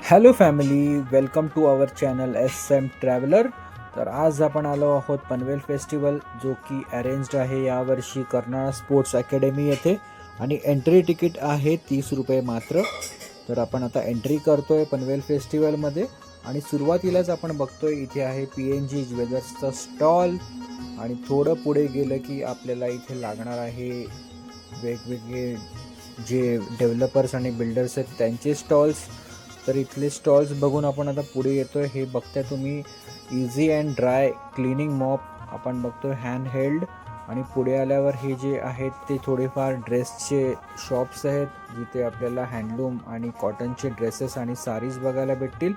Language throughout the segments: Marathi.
Hello family, welcome to our channel SM traveller. तर आज आपण आलो आहोत पनवेल फेस्टिवल, जो की अरेंज्ड आहे यावर्षी कर्नाळा स्पोर्ट्स अकॅडमी येथे आणि एंट्री तिकीट आहे 30 रुपये मात्र. तर आपण आता एंट्री करतोय पनवेल फेस्टिवलमध्ये आणि सुरुवातीलाच आपण बघतोय इथे आहे PNG ज्वेलर्सचा स्टॉल आणि थोडं पुढे गेलं की आपल्याला इथे लागणार आहे वेगवेगळे जे डेव्हलपर्स आणि बिल्डर्स आहेत त्यांचे स्टॉल्स. तर इथले स्टॉल्स बघून आपण आता पुढे येतोय. हे बघताय तुम्ही इझी अँड ड्राय क्लिनिंग मॉप आपण बघतोय हँड हेल्ड. आणि पुढे आल्यावर हे जे आहेत ते थोडेफार ड्रेसचे शॉप्स आहेत, जिथे आपल्याला हँडलूम आणि कॉटनचे ड्रेसेस आणि साडीज बघायला भेटतील.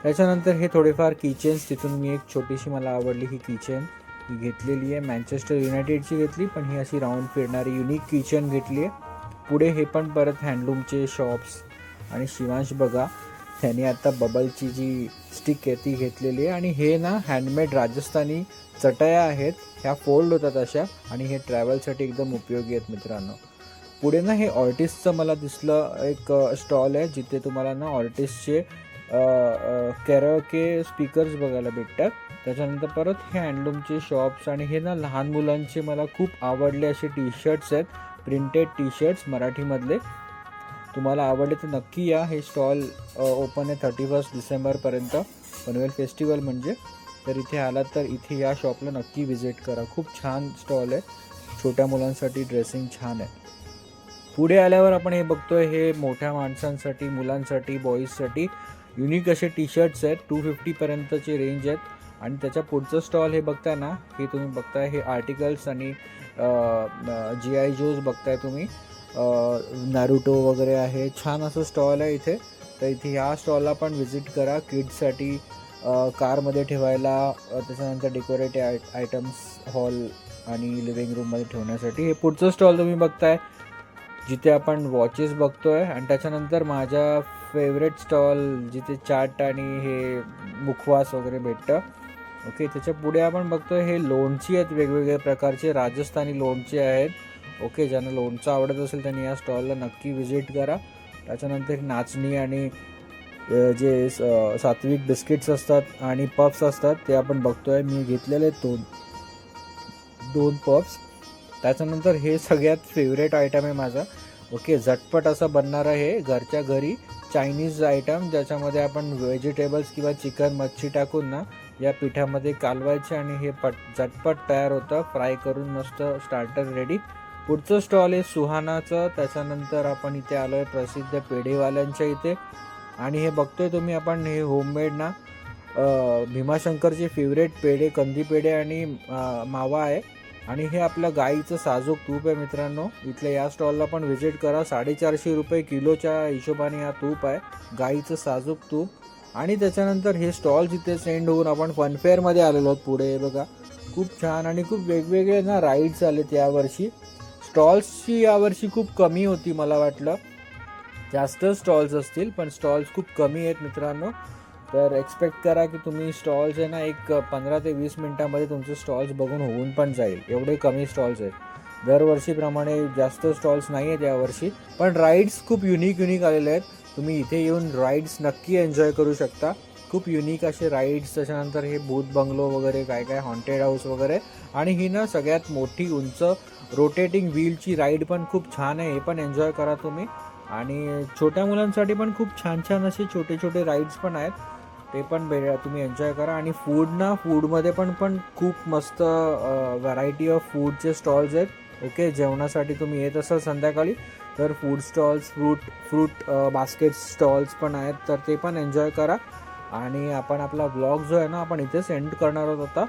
त्याच्यानंतर हे थोडेफार किचन्स, तिथून मी एक छोटीशी मला आवडली ही किचन ही घेतलेली आहे. मँचेस्टर युनायटेडची घेतली, पण ही अशी राऊंड फिरणारी युनिक किचन घेतली आहे. पुढे हे पण परत हँडलूमचे शॉप्स आणि शिवांश बघा त्याने आता बबलची जी स्टिक आहे ती घेतलेली आहे. आणि हे ना हँडमेड राजस्थानी चटया आहेत, ह्या फोल्ड होतात अशा आणि हे ट्रॅव्हलसाठी एकदम उपयोगी आहेत मित्रांनो. पुढे ना हे ऑर्टिस्टचं मला दिसलं एक स्टॉल आहे, जिथे तुम्हाला ना ऑर्टिस्टचे कॅरोके स्पीकर्स बघायला भेटतात. त्याच्यानंतर परत हे हँडलूमचे शॉप्स आणि हे ना लहान मुलांचे मला खूप आवडले असे टी-शर्ट्स आहेत, प्रिंटेड टी-शर्ट्स मराठीमधले. तुम्हाला आवडले तर नक्की या. हे स्टॉल ओपन आहे 31 डिसेंबरपर्यंत पनवेल फेस्टिवल म्हणजे. तर इथे आलात तर इथे या शॉपला नक्की विजिट करा. खूप छान स्टॉल आहे, छोट्या मुलांसाठी ड्रेसिंग छान आहे. पुढे आल्यावर आपण हे बघतोय हे मोठ्या माणसांसाठी, मुलांसाठी, बॉईजसाठी युनिक असे टी-शर्ट्स आहेत. 250पर्यंतचे रेंज आहेत. आणि त्याच्या पुढचं स्टॉल हे बघताय ना, हे तुम्ही बघताय हे आर्टिकल्स आणि GI जोज बघताय तुम्ही. नारुटो वगैरे आहे, छान असं स्टॉल आहे इथे. तर इथे ह्या स्टॉलला पण व्हिजिट करा. किड्ससाठी कारमध्ये ठेवायला, त्याच्यानंतर डेकोरेटिव्ह आयटम्स हॉल आणि लिव्हिंग रूममध्ये ठेवण्यासाठी. हे पुढचं स्टॉल तुम्ही बघताय जिथे आपण वॉचेस बघतोय. आणि त्याच्यानंतर माझ्या फेवरेट स्टॉल जिथे चाट आणि हे मुखवास वगैरे भेटतं. ओके, त्याच्या पुढे आपण बघतोय हे लोणची आहेत, वेगवेगळ्या प्रकारचे राजस्थानी लोणचे आहेत. ओके, ज्यांना लोणचं आवडत असेल त्यांनी या स्टॉलला नक्की व्हिजिट करा. त्याच्यानंतर नाचणी आणि जे सात्विक बिस्किट्स असतात आणि पफ्स असतात ते आपण बघतोय. मी घेतलेले दोन पफ्स. त्याच्यानंतर हे सगळ्यात फेवरेट आयटम आहे माझा. ओके, झटपट असं बनणारं हे घरच्या घरी चायनीज आयटम, ज्याच्यामध्ये आपण व्हेजिटेबल्स किंवा चिकन मच्छी टाकून ना या पिठामध्ये कालवायचे आणि हे झटपट तयार होतं. फ्राय करून मस्त स्टार्टर रेडी. पुढचं स्टॉल आहे सुहानाचं. त्याच्यानंतर आपण इथे आलो आहे प्रसिद्ध पेढेवाल्यांच्या इथे. आणि हे बघतोय तुम्ही आपण हे होममेड ना भीमाशंकरचे फेवरेट पेढे, कंदी पेढे आणि मावा आहे. आणि हे आपलं गाईचं साजूक तूप आहे मित्रांनो. इथल्या या स्टॉलला पण व्हिजिट करा. 450 रुपये किलोच्या हिशोबाने हा तूप आहे, गाईचं साजूक तूप. आणि त्याच्यानंतर हे स्टॉल जिथे सेंड होऊन आपण फनफेअरमध्ये आलेलो आहोत. पुढे बघा खूप छान आणि खूप वेगवेगळे ना राईड्स आलेत यावर्षी. स्टॉल्सची यावर्षी खूप कमी होती, मला वाटलं जास्त स्टॉल्स असतील, पण स्टॉल्स खूप कमी आहेत मित्रांनो. तर एक्सपेक्ट करा की तुम्ही स्टॉल्स आहे ना एक 15 ते 20 मिनटामध्ये तुमचे स्टॉल्स बघून होऊन पण जाईल, एवढे कमी स्टॉल्स आहेत. दरवर्षीप्रमाणे जास्त स्टॉल्स नाही आहेत यावर्षी, पण राईड्स खूप युनिक आलेले आहेत. तुम्ही इथे येऊन राईड्स नक्की एन्जॉय करू शकता. खूप युनिक असे राईड्स. त्याच्यानंतर हे भूत बंगलो वगैरे काय हॉन्टेड हाऊस वगैरे. आणि ही ना सगळ्यात मोठी उंच रोटेटिंग व्हीलची राईड पण खूप छान आहे, हे पण एन्जॉय करा तुम्ही. आणि छोट्या मुलांसाठी पण खूप छान असे छोटे राईड्स पण आहेत, ते पण तुम्ही एन्जॉय करा. आणि फूडमध्ये पण खूप मस्त व्हरायटी ऑफ फूडचे स्टॉल्स आहेत. ओके, जेवणासाठी तुम्ही येत असाल संध्याकाळी तर food stalls, fruit basket stalls पण आहेत, तर ते पण एन्जॉय करा. आणि आपण आपला ब्लॉग जो आहे ना आपण इथेच एंड करणार आहोत आता.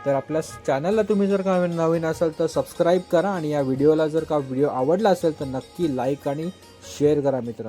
तर आपल्या चॅनलला तुम्ही जर का नवीन असाल तर सबस्क्राईब करा. आणि या व्हिडिओला जर का व्हिडिओ आवडला असेल तर नक्की लाईक आणि शेअर करा मित्रांनो.